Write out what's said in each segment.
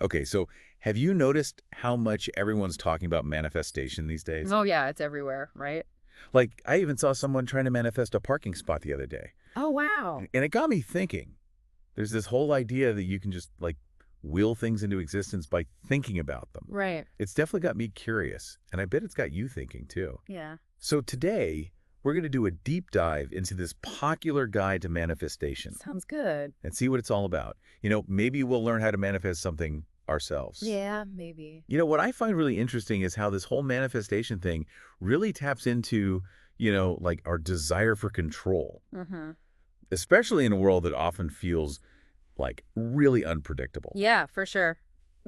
Okay, so have you noticed how much everyone's talking about manifestation these days? Oh, yeah, it's everywhere, right? Like, I even saw someone trying to manifest a parking spot the other day. Oh, wow. And it got me thinking. There's this whole idea that you can just, like, will things into existence by thinking about them. Right. It's definitely got me curious, and I bet it's got you thinking, too. Yeah. So today, we're going to do a deep dive into this popular guide to manifestation Sounds good. and see what it's all about. Maybe we'll learn how to manifest something ourselves. Yeah, maybe. What I find really interesting is how this whole manifestation thing really taps into, like our desire for control, Mm-hmm. especially in a world that often feels like really unpredictable. Yeah, for sure.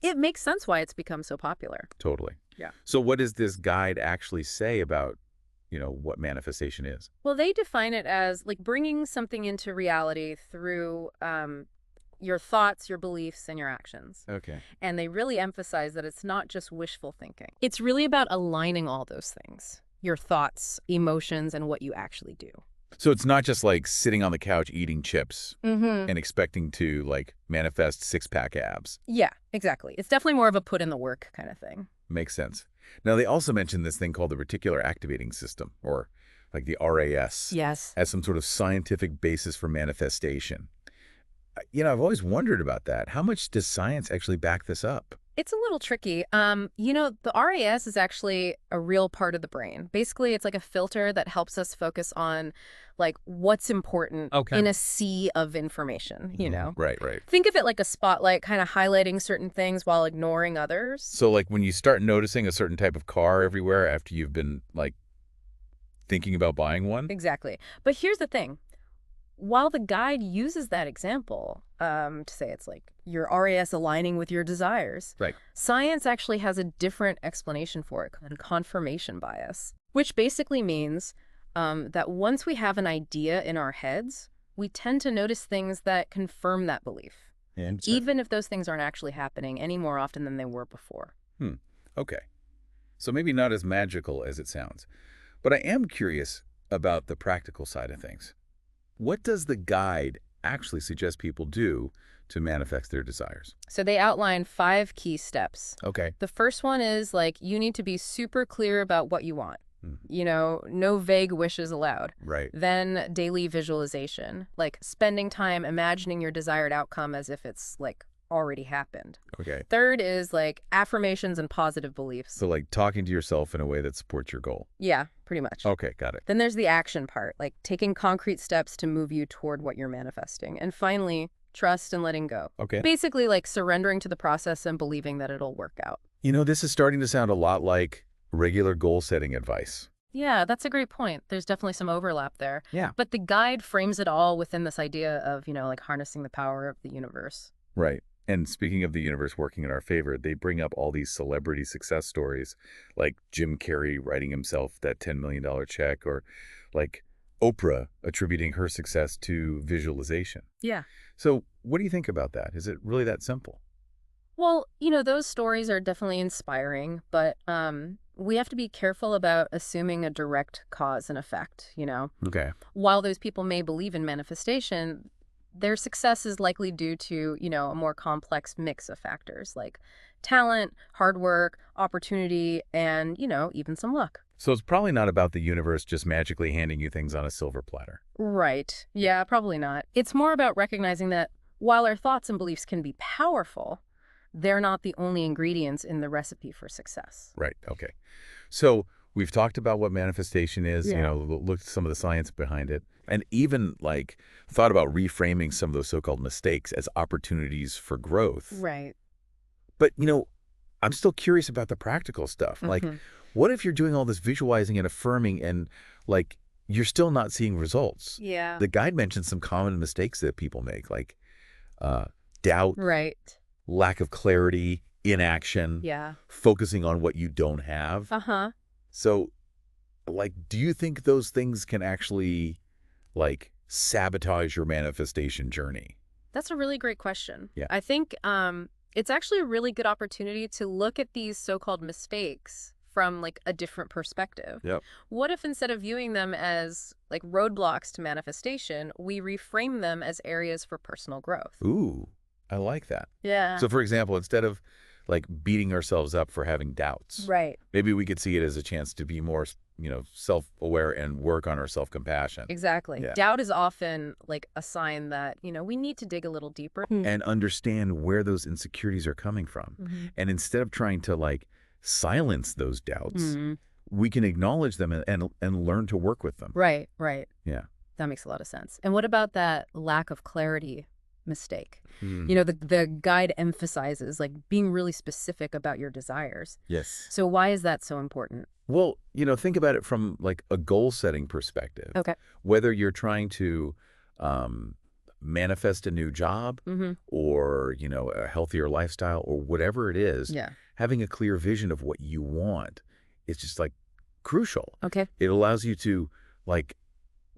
It makes sense why it's become so popular. Totally. Yeah. So what does this guide actually say about, what manifestation is? Well, they define it as like bringing something into reality through your thoughts, your beliefs, and your actions. Okay. And they really emphasize that it's not just wishful thinking. It's really about aligning all those things, your thoughts, emotions, and what you actually do. So it's not just like sitting on the couch eating chips Mm-hmm. and expecting to like manifest six-pack abs. Yeah, exactly. It's definitely more of a put in the work kind of thing. Makes sense. Now, they also mentioned this thing called the reticular activating system, or like the RAS, Yes. as some sort of scientific basis for manifestation. I've always wondered about that. How much does science actually back this up? It's a little tricky. The RAS is actually a real part of the brain. Basically, it's like a filter that helps us focus on like what's important Okay. in a sea of information, Right, right. Think of it like a spotlight kind of highlighting certain things while ignoring others. So like when you start noticing a certain type of car everywhere after you've been like thinking about buying one? Exactly. But here's the thing. While the guide uses that example to say it's like your RAS aligning with your desires, Right. science actually has a different explanation for it, called confirmation bias, which basically means that once we have an idea in our heads, we tend to notice things that confirm that belief, Interesting. even if those things aren't actually happening any more often than they were before. Okay. So maybe not as magical as it sounds. But I am curious about the practical side of things. What does the guide actually suggest people do to manifest their desires? So they outline 5 key steps. Okay. The first one is like you need to be super clear about what you want. Mhm. No vague wishes allowed. Right. Then daily visualization, like spending time imagining your desired outcome as if it's like already happened. Okay. Third is like affirmations and positive beliefs. So like talking to yourself in a way that supports your goal. Yeah, pretty much. Okay, got it. Then there's the action part, like taking concrete steps to move you toward what you're manifesting. And finally, trust and letting go. Okay. Basically like surrendering to the process and believing that it'll work out. This is starting to sound a lot like regular goal-setting advice. Yeah, that's a great point. There's definitely some overlap there. Yeah. But the guide frames it all within this idea of, like harnessing the power of the universe. Right. And speaking of the universe working in our favor, they bring up all these celebrity success stories, like Jim Carrey writing himself that $10 million check, or like Oprah attributing her success to visualization. Yeah. So what do you think about that? Is it really that simple? Well, those stories are definitely inspiring, but we have to be careful about assuming a direct cause and effect, Okay. While those people may believe in manifestation, their success is likely due to, a more complex mix of factors like talent, hard work, opportunity, and, even some luck. So it's probably not about the universe just magically handing you things on a silver platter. Right. Yeah, probably not. It's more about recognizing that while our thoughts and beliefs can be powerful, they're not the only ingredients in the recipe for success. Right. Okay. So we've talked about what manifestation is, Yeah. looked at some of the science behind it, and even like thought about reframing some of those so-called mistakes as opportunities for growth. Right. But, I'm still curious about the practical stuff. Like, Mhm. what if you're doing all this visualizing and affirming and like you're still not seeing results? Yeah. The guide mentions some common mistakes that people make, like doubt, Right. lack of clarity, inaction, Yeah. focusing on what you don't have. Uh-huh. So, like, do you think those things can actually, like, sabotage your manifestation journey? That's a really great question. Yeah. I think it's actually a really good opportunity to look at these so-called mistakes from like a different perspective. Yep. What if instead of viewing them as like roadblocks to manifestation, we reframe them as areas for personal growth? Ooh, I like that. Yeah. So, for example, instead of like beating ourselves up for having doubts, Right. maybe we could see it as a chance to be more, self-aware and work on our self-compassion. Exactly. Yeah. Doubt is often like a sign that, we need to dig a little deeper. And understand where those insecurities are coming from. Mm-hmm. And instead of trying to like silence those doubts, Mm-hmm. we can acknowledge them and learn to work with them. Right, right. Yeah. That makes a lot of sense. And what about that lack of clarity mistake? Hmm. The guide emphasizes like being really specific about your desires. Yes. So why is that so important? Well, think about it from like a goal setting perspective. Okay. Whether you're trying to manifest a new job Mm-hmm. or, a healthier lifestyle or whatever it is, Yeah. having a clear vision of what you want is just like crucial. Okay. It allows you to like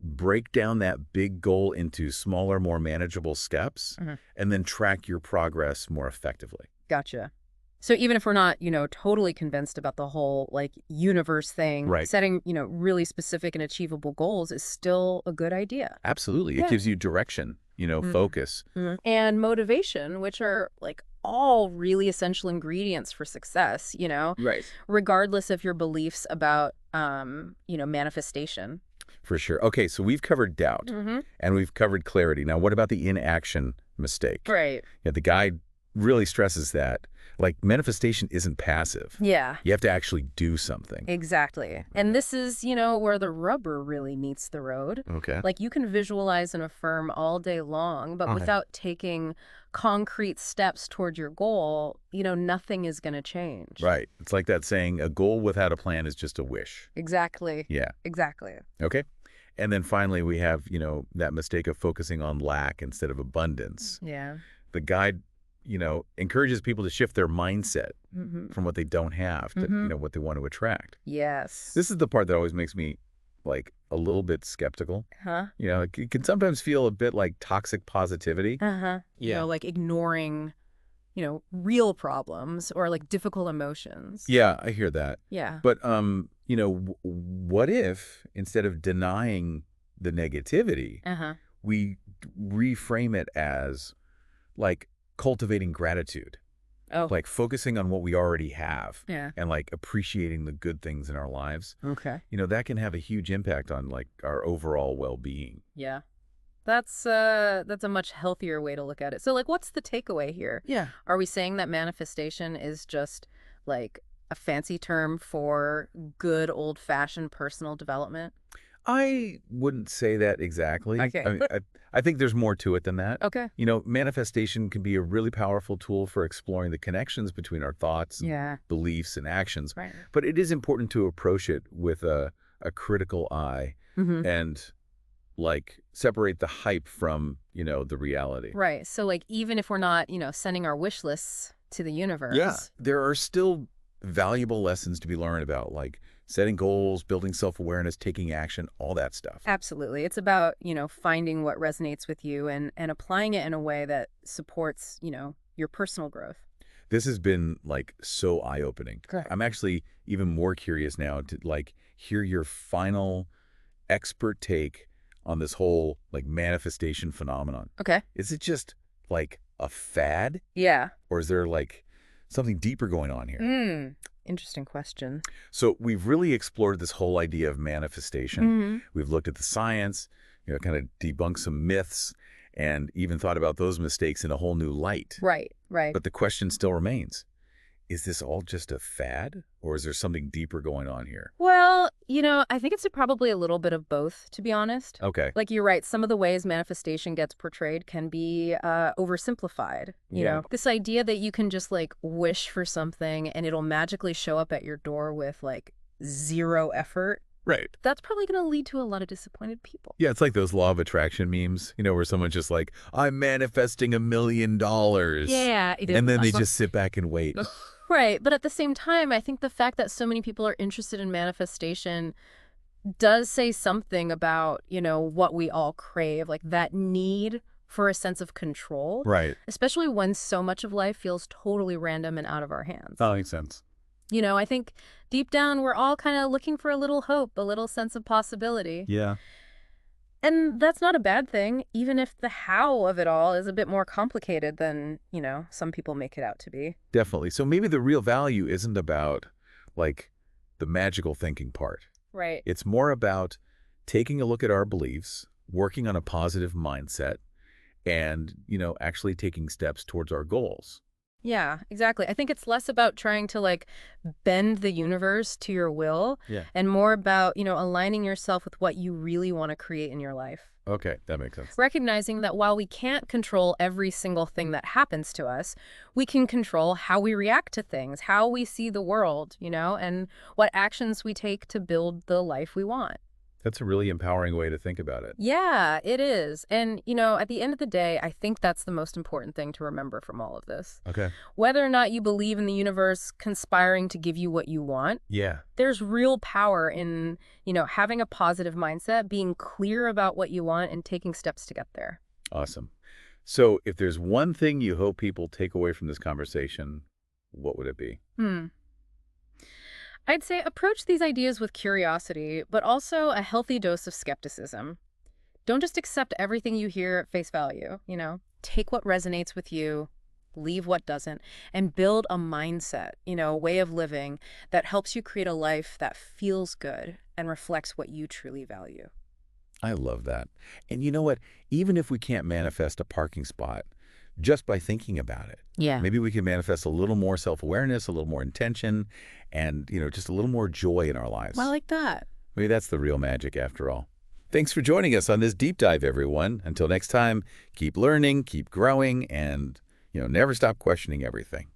break down that big goal into smaller, more manageable steps Mhm. and then track your progress more effectively. Gotcha. So even if we're not, totally convinced about the whole like universe thing, Right. setting, really specific and achievable goals is still a good idea. Absolutely. It Yeah. gives you direction, focus. And motivation, which are like all really essential ingredients for success, Right. regardless of your beliefs about, manifestation. For sure. Okay, so we've covered doubt Mm-hmm. and we've covered clarity. Now, what about the inaction mistake? Right. Yeah, the guide really stresses that. Like, manifestation isn't passive. Yeah. You have to actually do something. Exactly. And this is, where the rubber really meets the road. Okay. Like you can visualize and affirm all day long, but Okay. without taking concrete steps toward your goal, nothing is going to change. Right. It's like that saying, a goal without a plan is just a wish. Exactly. Yeah. Exactly. Okay. And then finally, we have, that mistake of focusing on lack instead of abundance. Yeah. The guide, encourages people to shift their mindset Mm-hmm. from what they don't have to, Mhm. what they want to attract. Yes. This is the part that always makes me like a little bit skeptical. Huh? It can sometimes feel a bit like toxic positivity. Uh-huh. Yeah. Like ignoring, real problems or like difficult emotions. Yeah, I hear that. Yeah. But what if instead of denying the negativity, Uh-huh. we reframe it as like cultivating gratitude, Oh. like focusing on what we already have Yeah. and like appreciating the good things in our lives. Okay. That can have a huge impact on like our overall well-being. Yeah. That's a much healthier way to look at it. So like what's the takeaway here? Yeah. Are we saying that manifestation is just like a fancy term for good old-fashioned personal development? I wouldn't say that exactly. Okay. I think there's more to it than that. Okay. Manifestation can be a really powerful tool for exploring the connections between our thoughts, and Yeah. beliefs, and actions. Right. But it is important to approach it with a critical eye Mm-hmm. and like separate the hype from, the reality. Right. So like even if we're not, sending our wish lists to the universe. There are still valuable lessons to be learned about like setting goals, building self-awareness, taking action, all that stuff. Absolutely. It's about, finding what resonates with you and applying it in a way that supports, your personal growth. This has been like so eye-opening. Good. I'm actually even more curious now to like hear your final expert take on this whole like manifestation phenomenon. Okay. Is it just like a fad Yeah. or is there like something deeper going on here? Interesting question. So we've really explored this whole idea of manifestation. Mm-hmm. We've looked at the science, kind of debunked some myths and even thought about those mistakes in a whole new light. Right. Right. But the question still remains, is this all just a fad or is there something deeper going on here? Well, I think it's probably a little bit of both, to be honest. Okay. Like you're right, some of the ways manifestation gets portrayed can be oversimplified. Yeah. This idea that you can just like wish for something and it'll magically show up at your door with like zero effort. Right. That's probably going to lead to a lot of disappointed people. Yeah, it's like those law of attraction memes, where someone's just like, I'm manifesting $1 million. Yeah. And then they just sit back and wait. Right. But at the same time, I think the fact that so many people are interested in manifestation does say something about, what we all crave, like that need for a sense of control. Right. Especially when so much of life feels totally random and out of our hands. That makes sense. I think deep down, we're all kind of looking for a little hope, a little sense of possibility. Yeah. And that's not a bad thing, even if the how of it all is a bit more complicated than, some people make it out to be. Definitely. So maybe the real value isn't about, like, the magical thinking part. Right. It's more about taking a look at our beliefs, working on a positive mindset, and, actually taking steps towards our goals. Yeah, exactly. I think it's less about trying to bend the universe to your will Yeah. and more about, aligning yourself with what you really want to create in your life. Okay, that makes sense. Recognizing that while we can't control every single thing that happens to us, we can control how we react to things, how we see the world, and what actions we take to build the life we want. That's a really empowering way to think about it. Yeah, it is. And, at the end of the day, I think that's the most important thing to remember from all of this. Okay. Whether or not you believe in the universe conspiring to give you what you want, Yeah. there's real power in, having a positive mindset, being clear about what you want, and taking steps to get there. Awesome. So if there's one thing you hope people take away from this conversation, what would it be? Hmm. I'd say approach these ideas with curiosity, but also a healthy dose of skepticism. Don't just accept everything you hear at face value. Take what resonates with you, leave what doesn't, and build a mindset, a way of living that helps you create a life that feels good and reflects what you truly value. I love that. And you know what? Even if we can't manifest a parking spot, just by thinking about it, Yeah. maybe we can manifest a little more self-awareness, a little more intention, and, just a little more joy in our lives. Well, I like that. Maybe that's the real magic after all. Thanks for joining us on this deep dive, everyone. Until next time, keep learning, keep growing, and, never stop questioning everything.